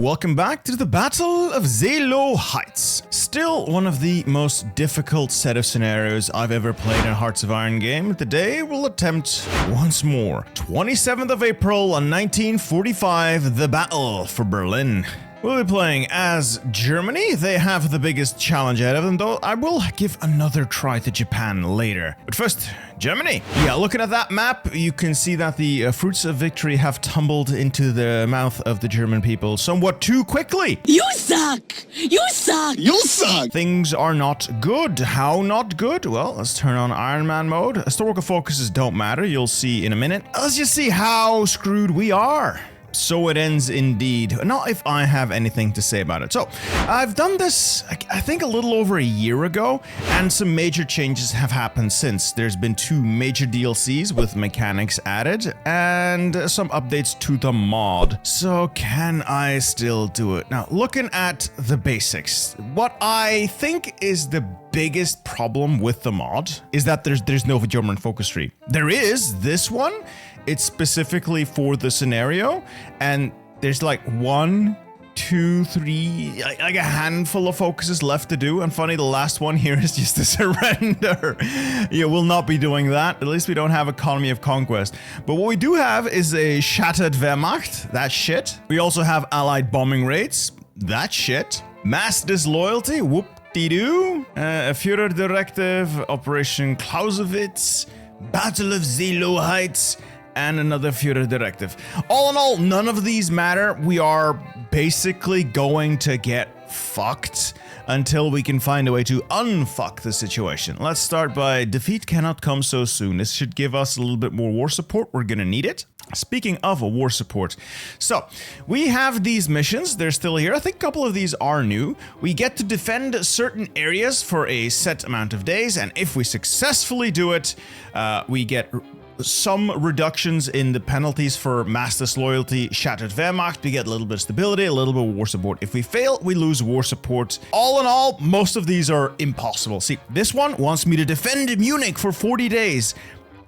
Welcome back to the Battle of Zelo Heights. Still one of the most difficult set of scenarios I've ever played in Hearts of Iron game. Today we'll attempt once more. 27th of April 1945, the battle for Berlin. We'll be playing as Germany. They have the biggest challenge ahead of them, though I will give another try to Japan later. But first, Germany. Yeah, looking at that map, you can see that the fruits of victory have tumbled into the mouth of the German people somewhat too quickly. You suck! You suck! You suck! Things are not good. How not good? Well, let's turn on Iron Man mode. Historical focuses don't matter. You'll see in a minute. Let's just see how screwed we are. So it ends indeed. Not if I have anything to say about it. So, I've done this, I think a little over a year ago, and some major changes have happened since. There's been 2 major DLCs with mechanics added, and some updates to the mod. So, can I still do it? Now, looking at the basics, what I think is the biggest problem with the mod is that there's no German focus tree. There is this one. It's specifically for the scenario, and there's like 1, 2, 3, like a handful of focuses left to do. And funny, the last one here is just a surrender. Yeah, we'll not be doing that. At least we don't have economy of conquest. But what we do have is a shattered Wehrmacht. That's shit. We also have allied bombing rates. That's shit. Mass disloyalty. Whoop-de-doo. A Führer directive. Operation Clausewitz. Battle of Zelo Heights. And another Führer directive. All in all, none of these matter. We are basically going to get fucked until we can find a way to unfuck the situation. Let's start by defeat cannot come so soon. This should give us a little bit more war support. We're gonna need it. Speaking of a war support, so we have these missions. They're still here. I think a couple of these are new. We get to defend certain areas for a set amount of days, and if we successfully do it, we get some reductions in the penalties for mass disloyalty, shattered Wehrmacht. We get a little bit of stability, a little bit of war support. If we fail, we lose war support. All in all, most of these are impossible. See, this one wants me to defend Munich for 40 days.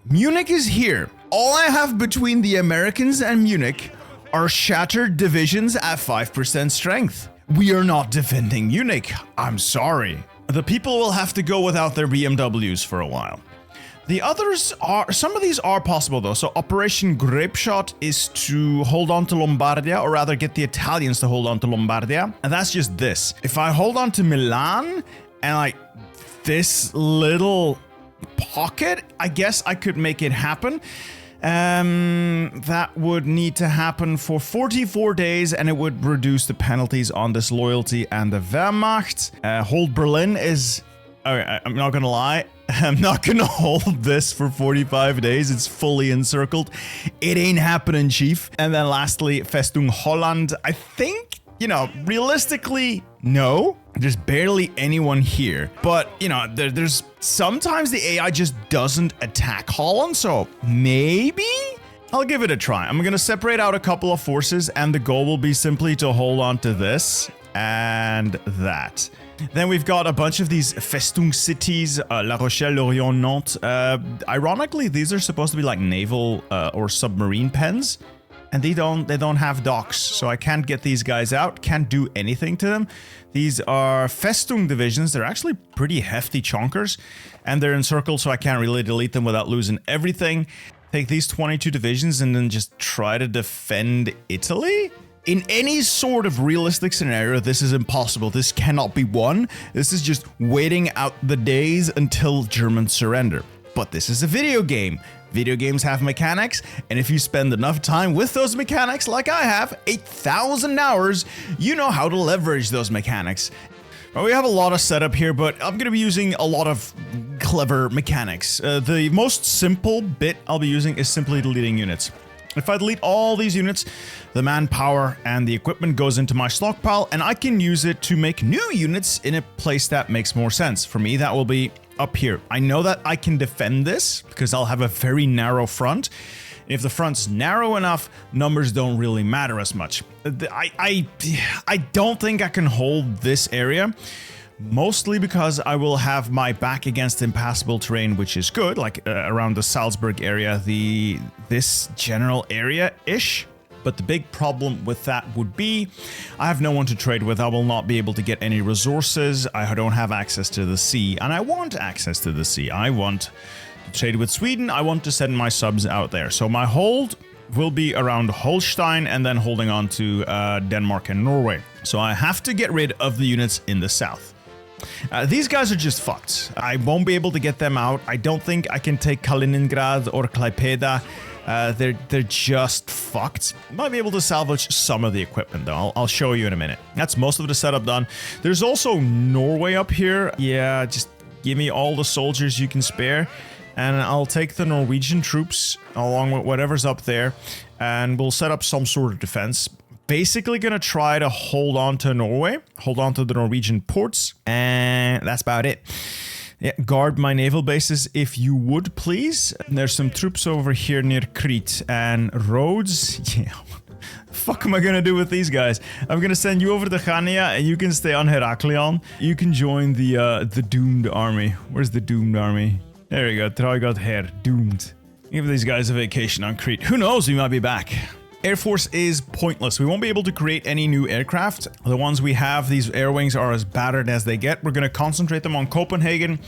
Munich is here. All I have between the Americans and Munich are shattered divisions at 5% strength. We are not defending Munich. I'm sorry. The people will have to go without their BMWs for a while. The others are, some of these are possible though. So Operation Grapeshot is to hold on to Lombardia, or rather get the Italians to hold on to Lombardia. And that's just this. If I hold on to Milan and like this little pocket, I guess I could make it happen. That would need to happen for 44 days, and it would reduce the penalties on disloyalty and the Wehrmacht. Hold Berlin is... Alright, I'm not gonna lie. I'm not gonna hold this for 45 days. It's fully encircled. It ain't happening, chief. And then lastly, Festung Holland. I think, you know, realistically, no. There's barely anyone here. But, you know, there's sometimes the AI just doesn't attack Holland, so maybe? I'll give it a try. I'm gonna separate out a couple of forces, and the goal will be simply to hold on to this and that. Then we've got a bunch of these Festung cities, La Rochelle, Lorient, Nantes. Ironically, these are supposed to be like naval or submarine pens, and they don't have docks, so I can't get these guys out, can't do anything to them. These are Festung divisions. They're actually pretty hefty chonkers, and they're encircled, so I can't really delete them without losing everything. Take these 22 divisions and then just try to defend Italy? In any sort of realistic scenario, this is impossible. This cannot be won. This is just waiting out the days until Germans surrender. But this is a video game. Video games have mechanics, and if you spend enough time with those mechanics, like I have, 8,000 hours, you know how to leverage those mechanics. Well, we have a lot of setup here, but I'm going to be using a lot of clever mechanics. The most simple bit I'll be using is simply deleting units. If I delete all these units, the manpower and the equipment goes into my stockpile, and I can use it to make new units in a place that makes more sense. For me, that will be up here. I know that I can defend this because I'll have a very narrow front. If the front's narrow enough, numbers don't really matter as much. I don't think I can hold this area. Mostly because I will have my back against impassable terrain, which is good, like around the Salzburg area, this general area-ish. But the big problem with that would be I have no one to trade with. I will not be able to get any resources. I don't have access to the sea, and I want access to the sea. I want to trade with Sweden. I want to send my subs out there. So my hold will be around Holstein and then holding on to Denmark and Norway. So I have to get rid of the units in the south. These guys are just fucked. I won't be able to get them out. I don't think I can take Kaliningrad or Klaipeda. They're just fucked. Might be able to salvage some of the equipment though. I'll show you in a minute. That's most of the setup done. There's also Norway up here. Yeah, just give me all the soldiers you can spare. And I'll take the Norwegian troops along with whatever's up there, and we'll set up some sort of defense. Basically gonna try to hold on to Norway, hold on to the Norwegian ports, and that's about it. Yeah, guard my naval bases if you would, please. There's some troops over here near Crete and Rhodes. Yeah. Fuck am I gonna do with these guys? I'm gonna send you over to Chania and you can stay on Heraklion. You can join the doomed army. Where's the doomed army? There you go, Traigot here, doomed. Give these guys a vacation on Crete. Who knows, we might be back. Air Force is pointless. We won't be able to create any new aircraft. The ones we have, these air wings, are as battered as they get. We're going to concentrate them on Copenhagen,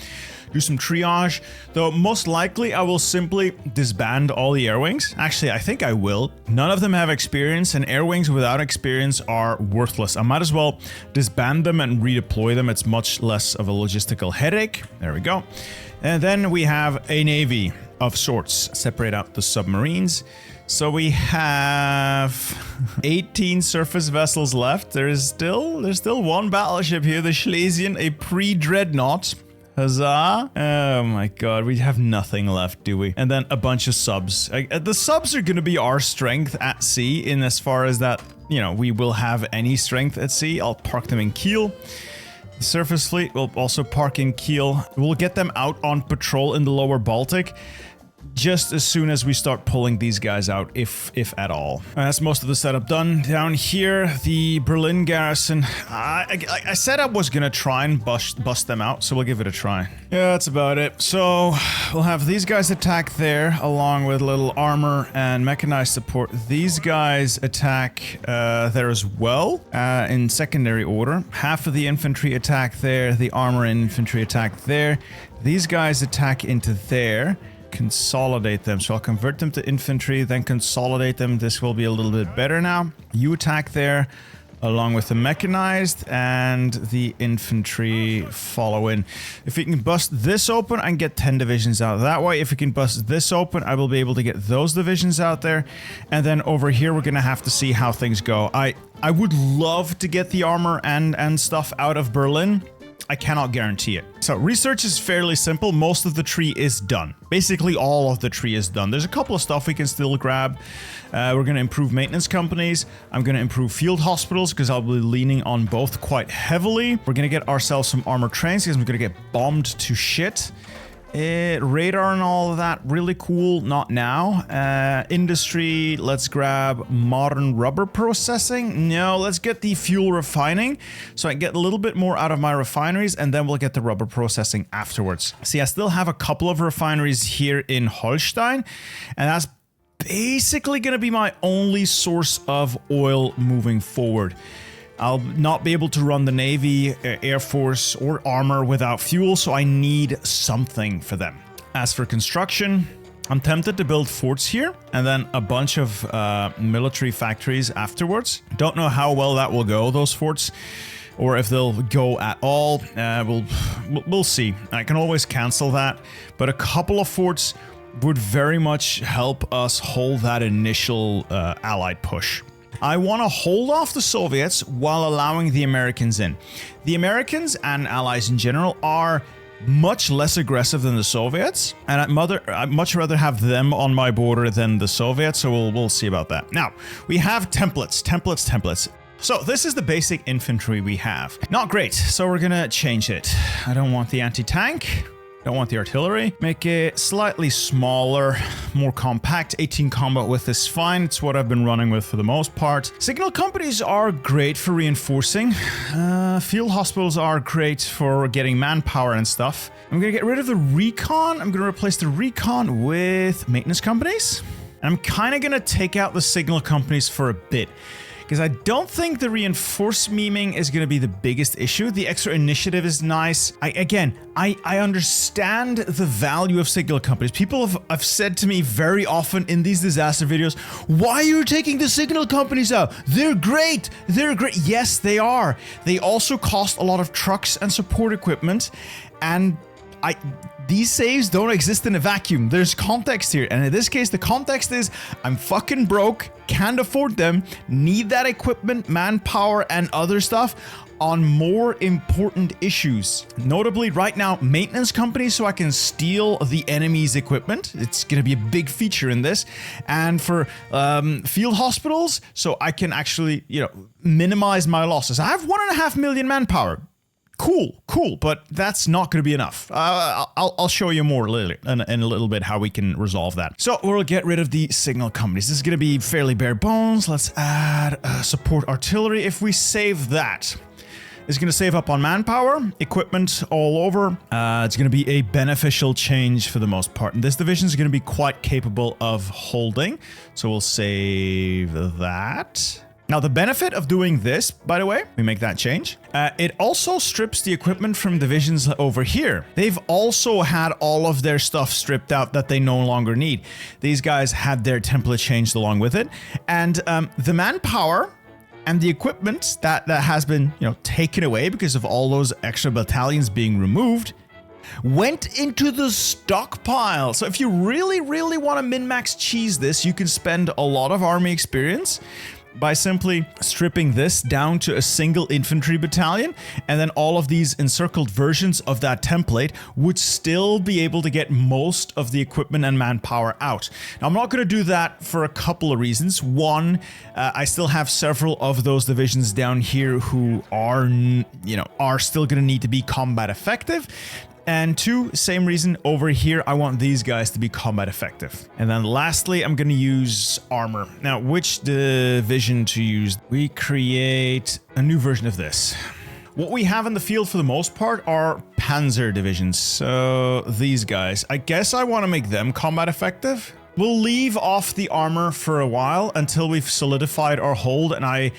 do some triage. Though most likely I will simply disband all the air wings. Actually, I think I will. None of them have experience, and air wings without experience are worthless. I might as well disband them and redeploy them. It's much less of a logistical headache. There we go. And then we have a navy of sorts. Separate out the submarines. So we have 18 surface vessels left. There's still one battleship here, the Schlesien, a pre-dreadnought. Huzzah. Oh my god, we have nothing left, do we? And then a bunch of subs. The subs are going to be our strength at sea, in as far as that, you know, we will have any strength at sea. I'll park them in Kiel. The surface fleet will also park in Kiel. We'll get them out on patrol in the lower Baltic just as soon as we start pulling these guys out, if at all. That's most of the setup done. Down here, the Berlin garrison. I said I was gonna try and bust them out, so we'll give it a try. Yeah, that's about it. So we'll have these guys attack there, along with little armor and mechanized support. These guys attack there as well, in secondary order. Half of the infantry attack there, the armor and infantry attack there. These guys attack into there. Consolidate them. So I'll convert them to infantry, then consolidate them. This will be a little bit better now. You attack there along with the mechanized, and the infantry follow in. If we can bust this open and get 10 divisions out that way, if we can bust this open, I will be able to get those divisions out there. And then over here, we're gonna have to see how things go. I would love to get the armor and stuff out of Berlin. I cannot guarantee it. So research is fairly simple. Most of the tree is done. Basically all of the tree is done. There's a couple of stuff we can still grab. We're going to improve maintenance companies. I'm going to improve field hospitals because I'll be leaning on both quite heavily. We're going to get ourselves some armored trains because we're going to get bombed to shit. Radar and all of that, really cool. Not now. Industry, let's grab modern rubber processing. No, let's get the fuel refining so I can get a little bit more out of my refineries, and then we'll get the rubber processing afterwards. See, I still have a couple of refineries here in Holstein, and that's basically going to be my only source of oil moving forward. I'll not be able to run the Navy, Air Force, or armor without fuel, so I need something for them. As for construction, I'm tempted to build forts here, and then a bunch of military factories afterwards. Don't know how well that will go, those forts, or if they'll go at all. We'll see. I can always cancel that, but a couple of forts would very much help us hold that initial Allied push. I want to hold off the Soviets while allowing the Americans in. The Americans and allies in general are much less aggressive than the Soviets, and I'd much rather have them on my border than the Soviets, so we'll see about that. Now, we have templates. So this is the basic infantry we have. Not great, so we're gonna change it. I don't want the anti-tank. Don't want the artillery. Make it slightly smaller, more compact. 18 combat width is fine. It's what I've been running with for the most part. Signal companies are great for reinforcing. Field hospitals are great for getting manpower and stuff. I'm gonna get rid of the recon. I'm gonna replace the recon with maintenance companies. I'm kind of going to take out the signal companies for a bit, because I don't think the reinforced memeing is going to be the biggest issue. The extra initiative is nice. I understand the value of signal companies. People have said to me very often in these disaster videos, why are you taking the signal companies out? They're great. They're great. Yes, they are. They also cost a lot of trucks and support equipment. And these saves don't exist in a vacuum. There's context here. And in this case, the context is I'm fucking broke, can't afford them, need that equipment, manpower, and other stuff on more important issues. Notably right now, maintenance companies, so I can steal the enemy's equipment. It's going to be a big feature in this. And for field hospitals, so I can actually, minimize my losses. I have 1.5 million manpower. Cool, but that's not going to be enough. I'll show you more in a little bit how we can resolve that. So we'll get rid of the signal companies. This is going to be fairly bare bones. Let's add support artillery. If we save that, it's going to save up on manpower, equipment all over. It's going to be a beneficial change for the most part. And this division is going to be quite capable of holding. So we'll save that. Now, the benefit of doing this, by the way, we make that change. It also strips the equipment from divisions over here. They've also had all of their stuff stripped out that they no longer need. These guys had their template changed along with it. And the manpower and the equipment that has been, taken away because of all those extra battalions being removed went into the stockpile. So if you really, really want to min-max cheese this, you can spend a lot of army experience by simply stripping this down to a single infantry battalion, and then all of these encircled versions of that template would still be able to get most of the equipment and manpower out. Now, I'm not going to do that for a couple of reasons. One, I still have several of those divisions down here who are still going to need to be combat effective. And two, same reason over here, I want these guys to be combat effective. And then lastly, I'm going to use armor. Now, which division to use? We create a new version of this. What we have in the field for the most part are panzer divisions. So these guys, I guess I want to make them combat effective. We'll leave off the armor for a while until we've solidified our hold and I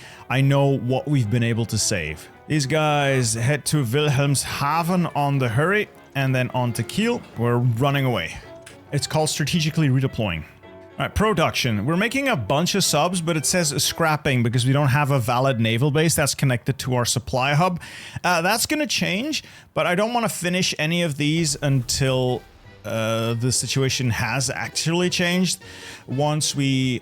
know what we've been able to save. These guys head to Wilhelmshaven on the hurry and then on to Kiel. We're running away. It's called strategically redeploying. All right, production. We're making a bunch of subs, but it says scrapping because we don't have a valid naval base that's connected to our supply hub. That's going to change, but I don't want to finish any of these until the situation has actually changed. Once we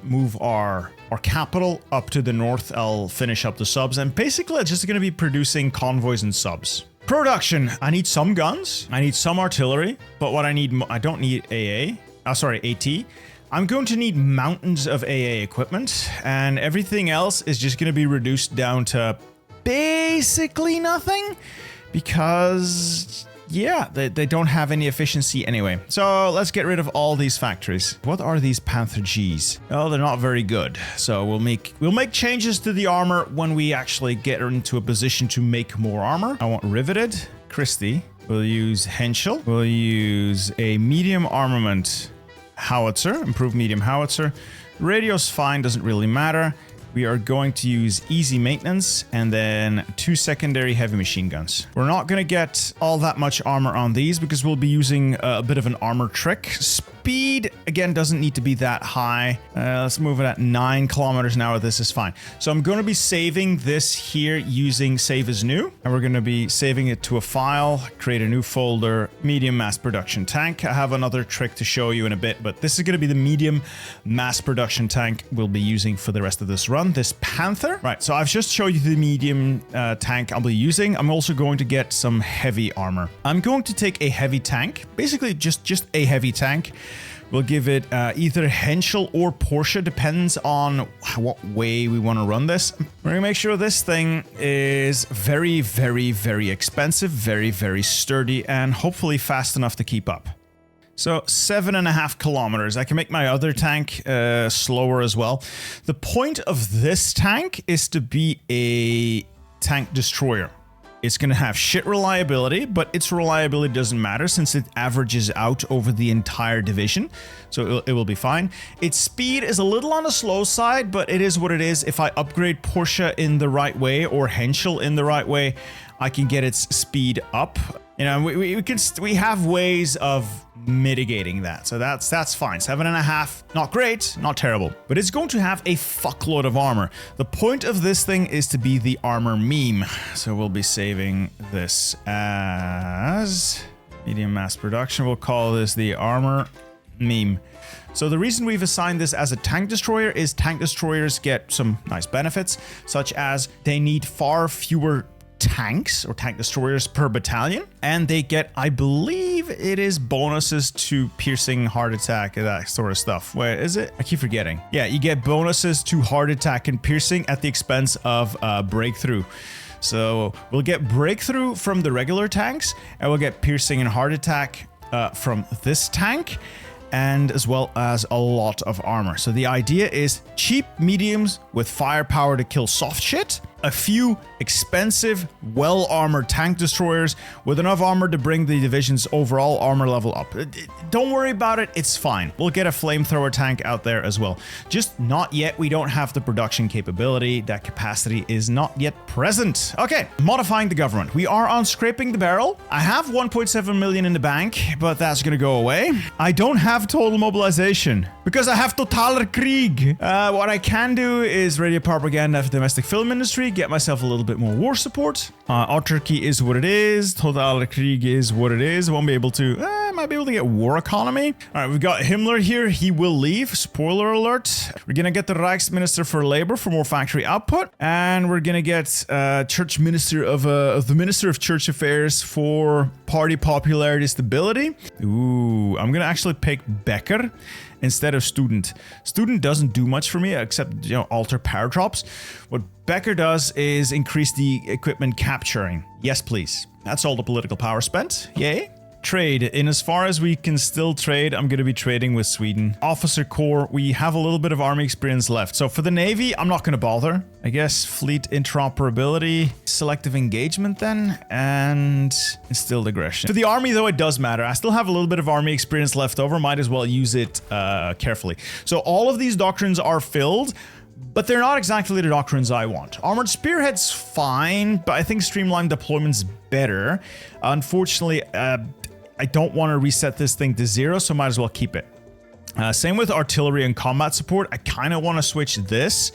move our capital up to the north, I'll finish up the subs, and basically it's just going to be producing convoys and subs. Production. I need some guns. I need some artillery, but what I need, I don't need AT. I'm going to need mountains of AA equipment, and everything else is just going to be reduced down to basically nothing because yeah, they don't have any efficiency anyway. So let's get rid of all these factories. What are these Panther Gs? Oh, they're not very good. So we'll make changes to the armor when we actually get into a position to make more armor. I want riveted. Christie. We'll use Henschel. We'll use a medium armament howitzer, improved medium howitzer. Radio's fine, doesn't really matter. We are going to use easy maintenance and then 2 secondary heavy machine guns. We're not going to get all that much armor on these because we'll be using a bit of an armor trick. Speed, again, doesn't need to be that high. Let's move it at 9 kilometers an hour. This is fine. So I'm going to be saving this here using save as new. And we're going to be saving it to a file, create a new folder, medium mass production tank. I have another trick to show you in a bit, but this is going to be the medium mass production tank we'll be using for the rest of this run. This Panther. Right, so I've just showed you the medium tank I'll be using. I'm also going to get some heavy armor. I'm going to take a heavy tank, basically just a heavy tank. We'll give it either Henschel or Porsche, depends on what way we want to run this. We're going to make sure this thing is very, very, very expensive, very, very sturdy, and hopefully fast enough to keep up. So 7.5 kilometers. I can make my other tank slower as well. The point of this tank is to be a tank destroyer. It's going to have shit reliability, but its reliability doesn't matter since it averages out over the entire division. So it will be fine. Its speed is a little on the slow side, but it is what it is. If I upgrade Porsche in the right way or Henschel in the right way, I can get its speed up. You know, we have ways of mitigating that. So that's fine. 7.5, not great, not terrible, but it's going to have a fuckload of armor. The point of this thing is to be the armor meme. So we'll be saving this as medium mass production. We'll call this the armor meme. So the reason we've assigned this as a tank destroyer is tank destroyers get some nice benefits, such as they need far fewer tanks or tank destroyers per battalion, and they get, I believe it is bonuses to piercing, heart attack, that sort of stuff. Where is it? I keep forgetting. Yeah, you get bonuses to heart attack and piercing at the expense of breakthrough. So we'll get breakthrough from the regular tanks, and we'll get piercing and heart attack from this tank, and as well as a lot of armor. So the idea is cheap mediums with firepower to kill soft shit, a few expensive, well-armored tank destroyers with enough armor to bring the division's overall armor level up. Don't worry about it, it's fine. We'll get a flamethrower tank out there as well. Just not yet, we don't have the production capability. That capacity is not yet present. Okay, modifying the government. We are on scraping the barrel. I have 1.7 million in the bank, but that's gonna go away. I don't have total mobilization because I have totaler Krieg. What I can do is radio propaganda for domestic film industry, get myself a little bit more war support. Autarky is what it is. Totaler Krieg is what it is. I won't be able to, might be able to get war economy. All right, we've got Himmler here. He will leave. Spoiler alert. We're gonna get the Reichsminister for Labor for more factory output, and we're gonna get Church Minister of the Minister of Church Affairs for party popularity stability. Ooh, I'm gonna actually pick Becker instead of Student. Student doesn't do much for me except, you know, alter power drops. What Becker does is increase the equipment capturing. Yes, please. That's all the political power spent. Yay. Trade. In as far as we can still trade, I'm going to be trading with Sweden. Officer Corps, we have a little bit of army experience left. So for the Navy, I'm not going to bother. I guess fleet interoperability, selective engagement then, and instilled aggression. For the army though, it does matter. I still have a little bit of army experience left over. Might as well use it carefully. So all of these doctrines are filled, but they're not exactly the doctrines I want. Armored Spearhead's fine, but I think Streamlined Deployment's better. Unfortunately, I don't want to reset this thing to 0, so might as well keep it. Same with artillery and combat support. I kind of want to switch this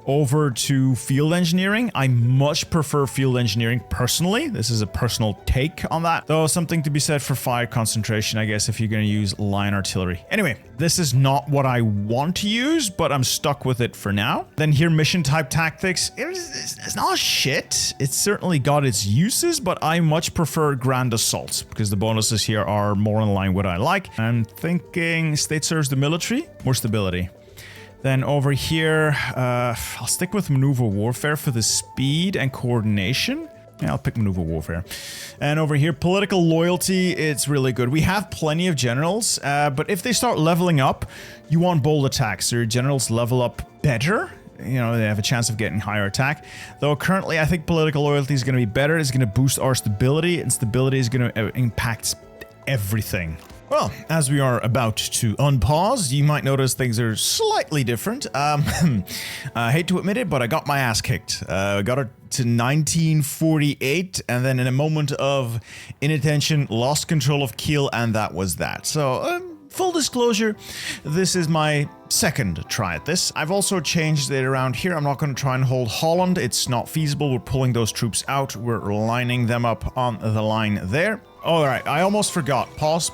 over to field engineering. I much prefer field engineering personally. This is a personal take on that. Though something to be said for fire concentration, I guess, if you're going to use line artillery. Anyway, this is not what I want to use, but I'm stuck with it for now. Then here, mission type tactics. It's not shit. It's certainly got its uses, but I much prefer grand assault because the bonuses here are more in line with what I like. I'm thinking state serves the military, more stability. Then over here, I'll stick with maneuver warfare for the speed and coordination. Yeah, I'll pick maneuver warfare. And over here, political loyalty, it's really good. We have plenty of generals, but if they start leveling up, you want bold attacks. So your generals level up better. You know, they have a chance of getting higher attack. Though currently, I think political loyalty is going to be better. It's going to boost our stability, and stability is going to impact everything. Well, as we are about to unpause, you might notice things are slightly different. I hate to admit it, but I got my ass kicked. I got it to 1948, and then in a moment of inattention, lost control of Kiel, and that was that. So, full disclosure, this is my second try at this. I've also changed it around here. I'm not going to try and hold Holland. It's not feasible. We're pulling those troops out. We're lining them up on the line there. All right, I almost forgot. Pause.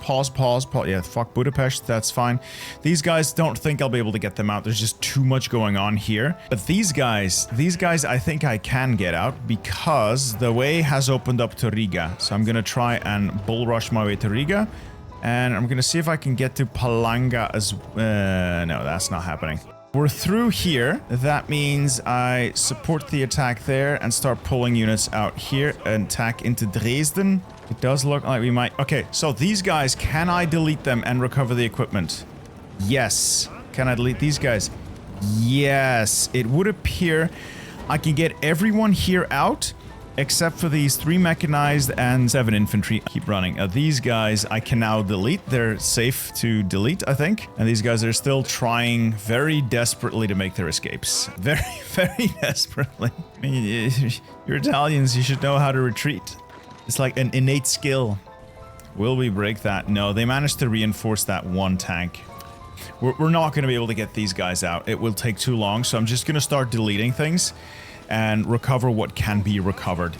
Yeah, fuck Budapest. That's fine. These guys, don't think I'll be able to get them out. There's just too much going on here. But these guys, I think I can get out because the way has opened up to Riga. So I'm going to try and bull rush my way to Riga. And I'm going to see if I can get to Palanga as... no, that's not happening. We're through here. That means I support the attack there and start pulling units out here and attack into Dresden. It does look like we might... Okay, so these guys, can I delete them and recover the equipment? Yes. Can I delete these guys? Yes. It would appear I can get everyone here out except for these 3 mechanized and 7 infantry. Keep running. These guys I can now delete. They're safe to delete, I think. And these guys are still trying very desperately to make their escapes. Very, very desperately. I mean, you're Italians, you should know how to retreat. It's like an innate skill. Will we break that? No, they managed to reinforce that 1 tank. We're not going to be able to get these guys out. It will take too long, so I'm just going to start deleting things and recover what can be recovered.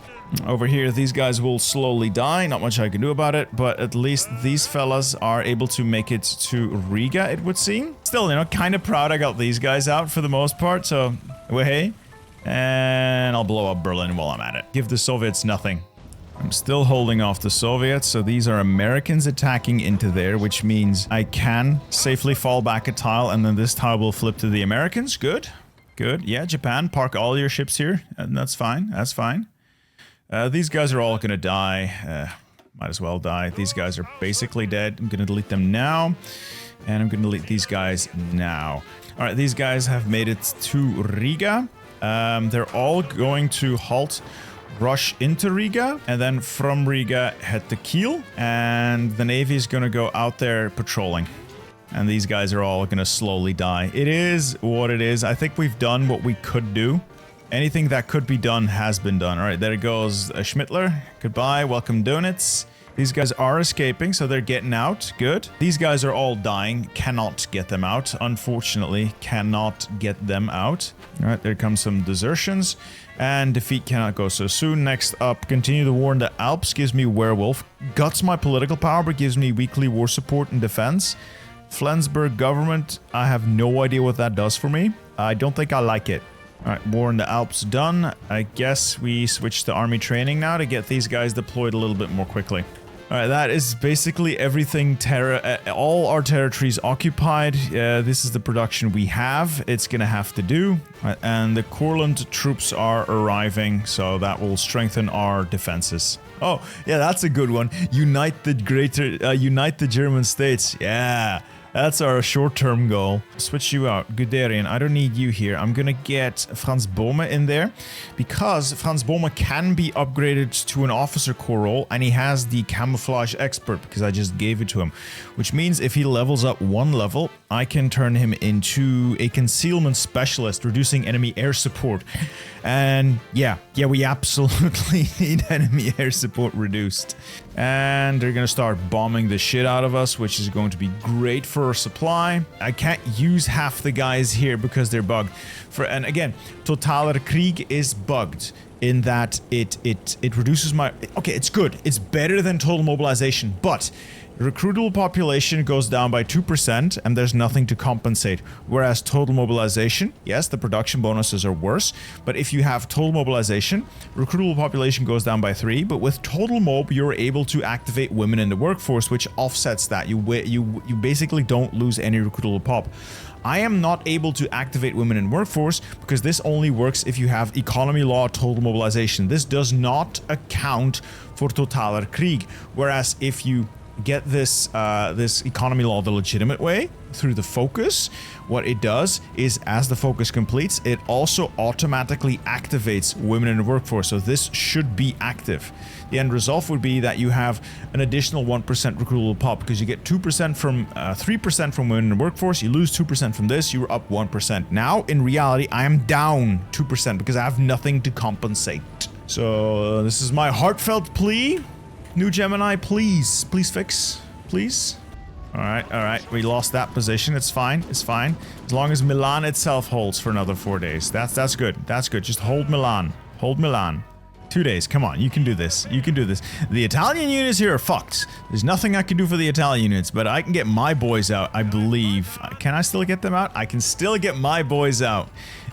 Over here, these guys will slowly die. Not much I can do about it, but at least these fellas are able to make it to Riga, it would seem. Still, you know, kind of proud I got these guys out for the most part, so hey. And I'll blow up Berlin while I'm at it. Give the Soviets nothing. I'm still holding off the Soviets, so these are Americans attacking into there, which means I can safely fall back a tile, and then this tile will flip to the Americans. Good. Good. Yeah, Japan, park all your ships here, and that's fine. That's fine. These guys are all gonna die. Might as well die. These guys are basically dead. I'm gonna delete them now, and I'm gonna delete these guys now. All right, these guys have made it to Riga. They're all going to rush into Riga, and then from Riga head to Kiel, and the Navy is gonna go out there patrolling. And these guys are all gonna slowly die. It is what it is. I think we've done what we could do. Anything that could be done has been done. All right, there goes Schmittler. Goodbye, welcome donuts. These guys are escaping, so they're getting out. Good. These guys are all dying. Cannot get them out. Unfortunately, cannot get them out. All right, there comes some desertions. And defeat cannot go so soon. Next up, continue the war in the Alps. Gives me werewolf. Guts my political power, but gives me weekly war support and defense. Flensburg government. I have no idea what that does for me. I don't think I like it. Alright, war in the Alps done. I guess we switch to army training now to get these guys deployed a little bit more quickly. Alright, that is basically everything all our territories occupied. This is the production we have. It's gonna have to do. And the Courland troops are arriving, so that will strengthen our defenses. Oh, yeah, that's a good one. Unite the German states. Yeah. That's our short-term goal. Switch you out. Guderian, I don't need you here. I'm gonna get Franz Bohme in there because Franz Bohme can be upgraded to an officer corps role, and he has the camouflage expert because I just gave it to him. Which means if he levels up 1 level, I can turn him into a concealment specialist, reducing enemy air support. And yeah, we absolutely need enemy air support reduced. And they're gonna start bombing the shit out of us, which is going to be great for our supply. I can't use half the guys here because they're bugged. And again, Totaler Krieg is bugged in that it reduces my... Okay, it's good. It's better than total mobilization, but recruitable population goes down by 2% and there's nothing to compensate. Whereas total mobilization, yes, the production bonuses are worse, but if you have total mobilization, recruitable population goes down by 3, but with total mob, you're able to activate women in the workforce, which offsets that. You basically don't lose any recruitable pop. I am not able to activate women in workforce because this only works if you have economy law total mobilization. This does not account for Totaler Krieg. Whereas if you get this economy law the legitimate way through the focus, what it does is as the focus completes, it also automatically activates women in the workforce. So this should be active. The end result would be that you have an additional 1% recruitable pop because you get 2% from 3% from women in the workforce. You lose 2% from this, you're up 1%. Now in reality, I am down 2% because I have nothing to compensate. So this is my heartfelt plea. New Gemini, please fix, please. All right, we lost that position. It's fine, it's fine. As long as Milan itself holds for another 4 days. That's good, that's good. Just hold Milan, 2 days, come on, you can do this, you can do this. The Italian units here are fucked. There's nothing I can do for the Italian units, but I can get my boys out, I believe. Can I still get them out? I can still get my boys out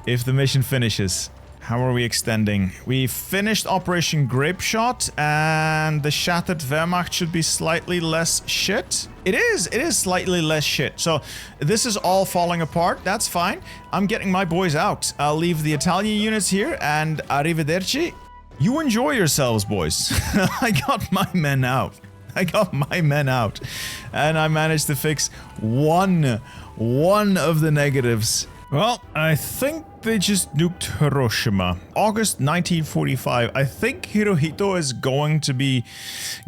if the mission finishes. How are we extending? We finished Operation Grapeshot, and the Shattered Wehrmacht should be slightly less shit. It is slightly less shit. So this is all falling apart. That's fine. I'm getting my boys out. I'll leave the Italian units here, and arrivederci. You enjoy yourselves, boys. I got my men out. And I managed to fix one of the negatives. Well, I think they just nuked Hiroshima. August 1945. I think Hirohito is going to be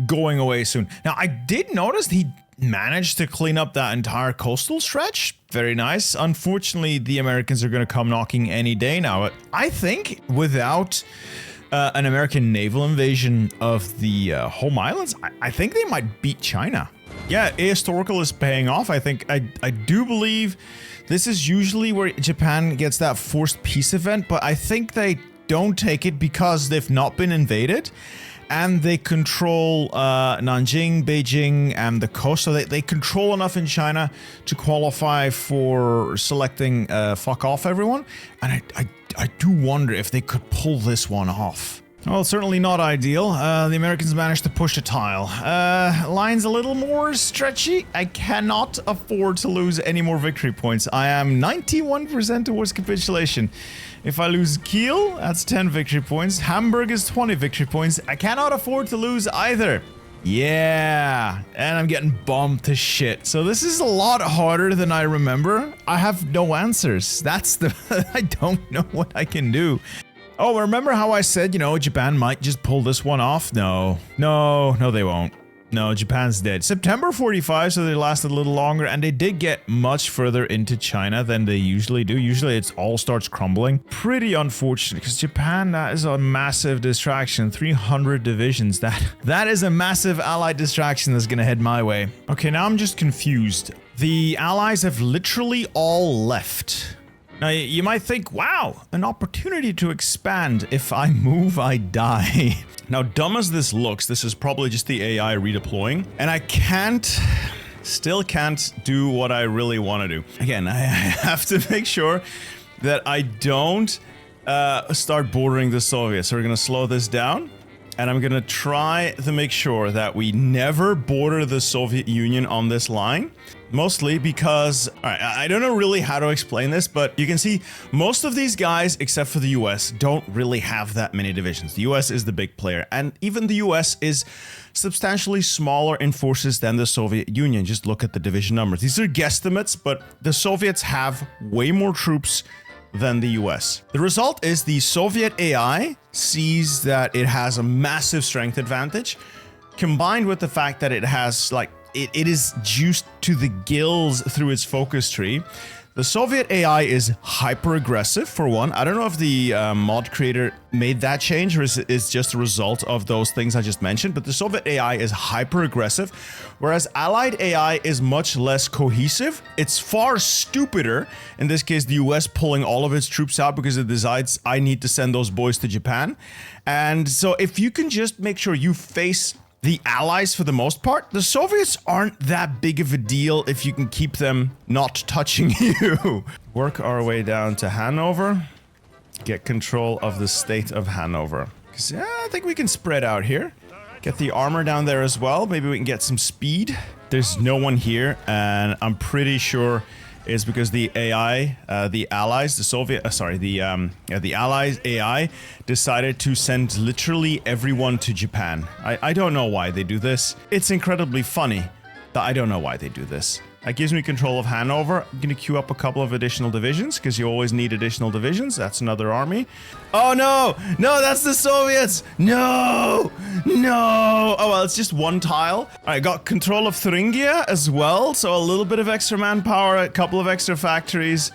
going away soon. Now, I did notice he managed to clean up that entire coastal stretch. Very nice. Unfortunately, the Americans are going to come knocking any day now. But I think without an American naval invasion of the home islands, I think they might beat China. Yeah, ahistorical is paying off. I think I do believe this is usually where Japan gets that forced peace event, but I think they don't take it because they've not been invaded. And they control Nanjing, Beijing, and the coast. So they control enough in China to qualify for selecting fuck off everyone. And I do wonder if they could pull this one off. Well, certainly not ideal. The Americans managed to push a tile. Line's a little more stretchy. I cannot afford to lose any more victory points. I am 91% towards capitulation. If I lose Kiel, that's 10 victory points. Hamburg is 20 victory points. I cannot afford to lose either. Yeah, and I'm getting bombed to shit. So this is a lot harder than I remember. I have no answers. That's the... I don't know what I can do. Oh, remember how I said, you know, Japan might just pull this one off? No, they won't. No, Japan's dead. September 45, so they lasted a little longer, and they did get much further into China than they usually do. Usually it all starts crumbling. Pretty unfortunate, because Japan, that is a massive distraction. 300 divisions. That is a massive allied distraction that's gonna head my way. Okay, now I'm just confused. The allies have literally all left. Now, you might think, wow, an opportunity to expand. If I move, I die. Now, dumb as this looks, this is probably just the AI redeploying. And I still can't do what I really want to do. Again, I have to make sure that I don't start bordering the Soviets. So we're going to slow this down. And I'm going to try to make sure that we never border the Soviet Union on this line. Mostly because, alright, I don't know really how to explain this, but you can see most of these guys, except for the US, don't really have that many divisions. The US is the big player, and even the US is substantially smaller in forces than the Soviet Union. Just look at the division numbers. These are guesstimates, but the Soviets have way more troops than the US. The result is the Soviet AI sees that it has a massive strength advantage, combined with the fact that it has, like, it is juiced to the gills through its focus tree. The Soviet AI is hyper aggressive, for one. I don't know if the mod creator made that change or is it's just a result of those things I just mentioned, but the Soviet AI is hyper aggressive, whereas Allied AI is much less cohesive. It's far stupider, in this case the US pulling all of its troops out because it decides I need to send those boys to Japan. And so if you can just make sure you face the Allies for the most part, the Soviets aren't that big of a deal if you can keep them not touching you. Work our way down to Hanover. Get control of the state of Hanover. Because I think we can spread out here. Get the armor down there as well. Maybe we can get some speed. There's no one here, and I'm pretty sure it's because the AI, the Allies, the Soviet, the Allies AI decided to send literally everyone to Japan. I don't know why they do this. It's incredibly funny, but I don't know why they do this. That gives me control of Hanover. I'm gonna queue up a couple of additional divisions, because you always need additional divisions. That's another army. Oh no! No, that's the Soviets! No! No! Oh well, it's just one tile. I got control of Thuringia as well, so a little bit of extra manpower, a couple of extra factories.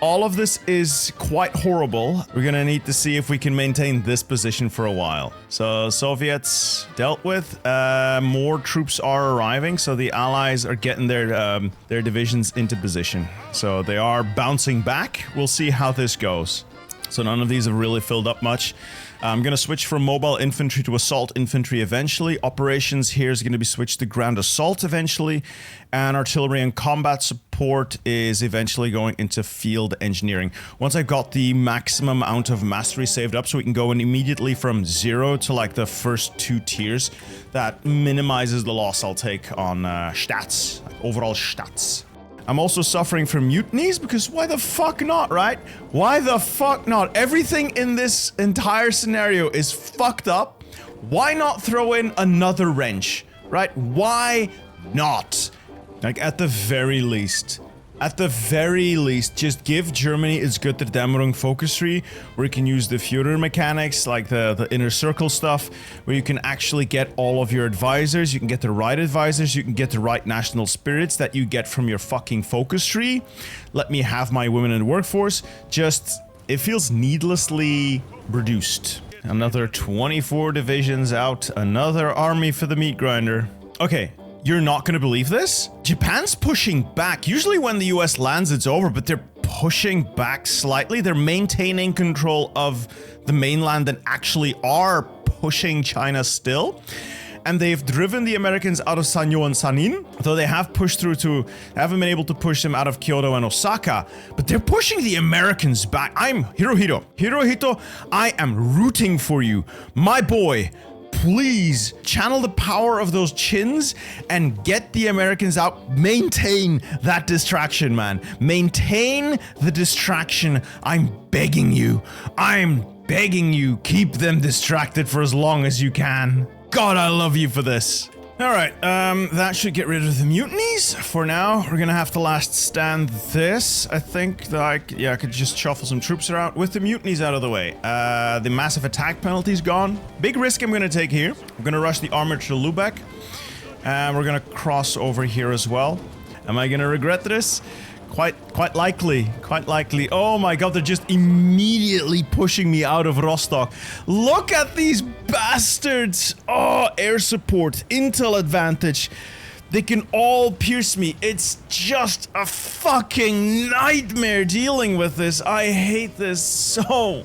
All of this is quite horrible. We're gonna need to see if we can maintain this position for a while. So Soviets dealt with. More troops are arriving, so the Allies are getting their divisions into position. So they are bouncing back. We'll see how this goes. So none of these have really filled up much. I'm going to switch from mobile infantry to assault infantry eventually. Operations here is going to be switched to ground assault eventually. And artillery and combat support is eventually going into field engineering. Once I've got the maximum amount of mastery saved up, so we can go in immediately from 0 to like the first 2 tiers, that minimizes the loss I'll take on stats, like overall stats. I'm also suffering from mutinies because why the fuck not, right? Why the fuck not? Everything in this entire scenario is fucked up. Why not throw in another wrench, right? Why not? Like, at the very least, At the very least, just give Germany its Götterdämmerung focus tree, where you can use the Führer mechanics, like the inner circle stuff, where you can actually get all of your advisors, you can get the right advisors, you can get the right national spirits that you get from your fucking focus tree. Let me have my women in the workforce. Just, it feels needlessly reduced. Another 24 divisions out, another army for the meat grinder. Okay. You're not gonna believe this? Japan's pushing back. Usually when the US lands, it's over, but they're pushing back slightly. They're maintaining control of the mainland and actually are pushing China still. And they've driven the Americans out of Sanyo and Sanin, though they have pushed through to, haven't been able to push them out of Kyoto and Osaka, but they're pushing the Americans back. I'm Hirohito. Hirohito, I am rooting for you. My boy. Please channel the power of those chins and get the Americans out. Maintain that distraction, man. Maintain the distraction. I'm begging you. I'm begging you. Keep them distracted for as long as you can. God, I love you for this. Alright, that should get rid of the mutinies. For now, we're gonna have to last stand this. I think that I could just shuffle some troops around with the mutinies out of the way. The massive attack penalty's gone. Big risk I'm gonna take here. I'm gonna rush the armor to Lubeck. And we're gonna cross over here as well. Am I gonna regret this? Quite likely. Oh my god, they're just immediately pushing me out of Rostock. Look at these bastards! Oh, air support, intel advantage. They can all pierce me. It's just a fucking nightmare dealing with this. I hate this so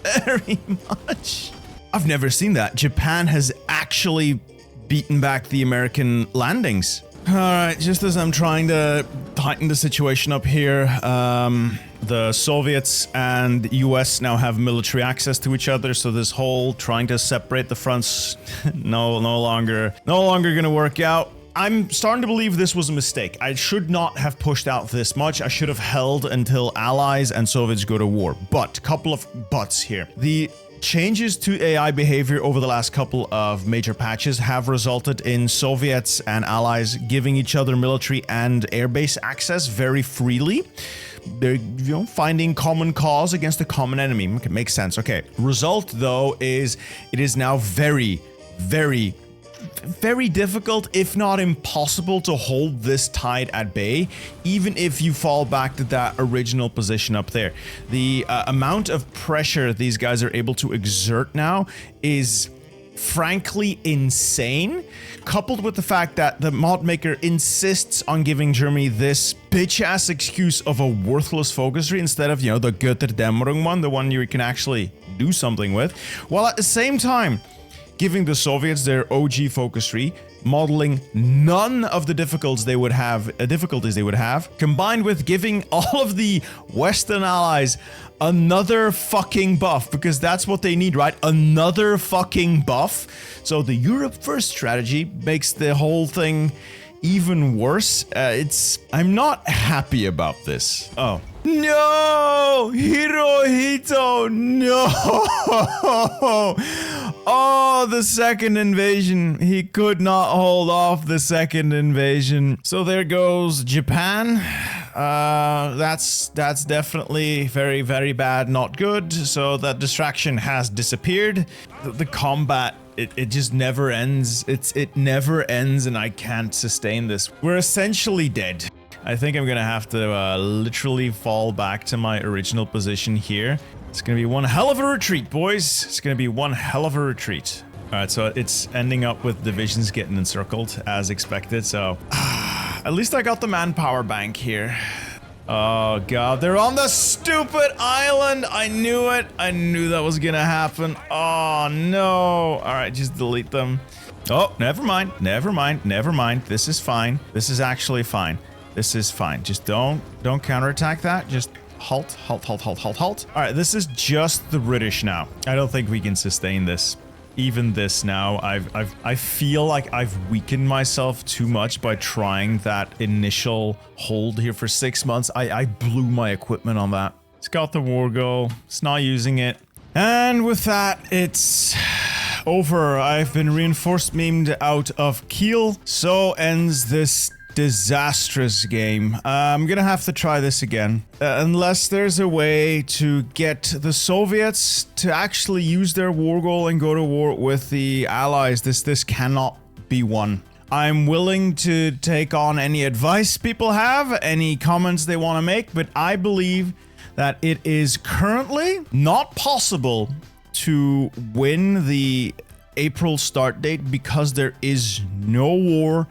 very much. I've never seen that. Japan has actually beaten back the American landings. Alright, just as I'm trying to tighten the situation up here, the Soviets and US now have military access to each other, so this whole trying to separate the fronts no longer gonna work out. I'm starting to believe this was a mistake. I should not have pushed out this much. I should have held until Allies and Soviets go to war. But, couple of buts here. The changes to AI behavior over the last couple of major patches have resulted in Soviets and allies giving each other military and airbase access very freely. They're, finding common cause against a common enemy. Okay, makes sense. Okay. Result, though, is it is now very difficult, if not impossible, to hold this tide at bay, even if you fall back to that original position up there. The amount of pressure these guys are able to exert now is frankly insane, coupled with the fact that the mod maker insists on giving Germany this bitch-ass excuse of a worthless focus tree instead of, the Götterdämmerung one, the one you can actually do something with, while at the same time giving the Soviets their OG focus tree, modeling none of the difficulties they would have, combined with giving all of the Western allies another fucking buff, because that's what they need, right? Another fucking buff. So the Europe first strategy makes the whole thing even worse. I'm not happy about this. Oh. No! Hirohito! No! Oh, the second invasion. He could not hold off the second invasion. So there goes Japan. That's definitely very, very bad, not good. So that distraction has disappeared. The combat, it just never ends. It never ends, and I can't sustain this. We're essentially dead. I think I'm gonna have to literally fall back to my original position here. It's gonna be one hell of a retreat, boys. It's gonna be one hell of a retreat. Alright, so it's ending up with divisions getting encircled as expected, so at least I got the manpower bank here. Oh god, they're on the stupid island! I knew it! I knew that was gonna happen. Oh no! Alright, just delete them. Oh, never mind. This is fine. This is actually fine. This is fine. Just don't counterattack that. Just halt. All right, this is just the British now. I don't think we can sustain this. Even this now, I feel like I've weakened myself too much by trying that initial hold here for 6 months. I blew my equipment on that. It's got the war goal. It's not using it. And with that, it's over. I've been reinforced memed out of Kiel. So ends this disastrous game. I'm gonna have to try this again. Unless there's a way to get the Soviets to actually use their war goal and go to war with the Allies, this cannot be won. I'm willing to take on any advice people have, any comments they want to make, but I believe that it is currently not possible to win the April start date because there is no war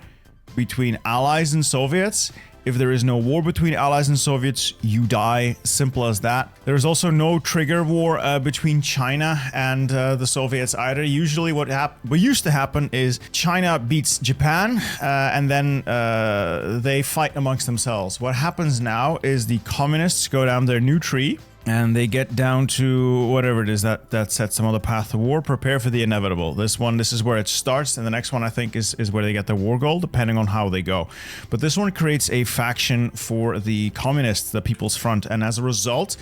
between Allies and Soviets. If there is no war between Allies and Soviets, you die. Simple as that. There's also no trigger war between China and the Soviets either. Usually what used to happen is China beats Japan and then they fight amongst themselves. What happens now is the communists go down their new tree and they get down to whatever it is that sets them on the path to war. Prepare for the inevitable. This is where it starts, and the next one I think is where they get the war goal, depending on how they go. But this one creates a faction for the communists, the People's Front, and as a result,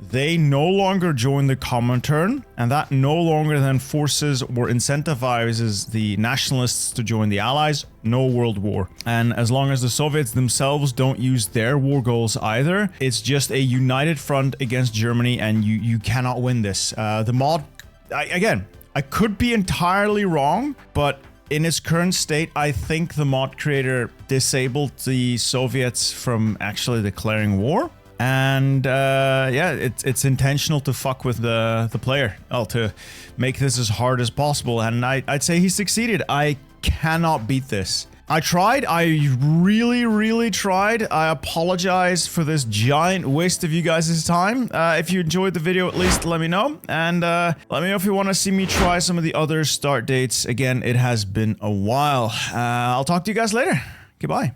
they no longer join the Comintern, and that no longer then forces or incentivizes the nationalists to join the Allies. No world war. And as long as the Soviets themselves don't use their war goals either, it's just a united front against Germany, and you cannot win this. The mod, again, I could be entirely wrong, but in its current state, I think the mod creator disabled the Soviets from actually declaring war. And yeah, it's intentional to fuck with the player, to make this as hard as possible. And I'd say he succeeded. I cannot beat this. I tried. I really tried. I apologize for this giant waste of you guys' time. If you enjoyed the video, at least let me know. And let me know if you want to see me try some of the other start dates. Again, it has been a while. I'll talk to you guys later. Goodbye.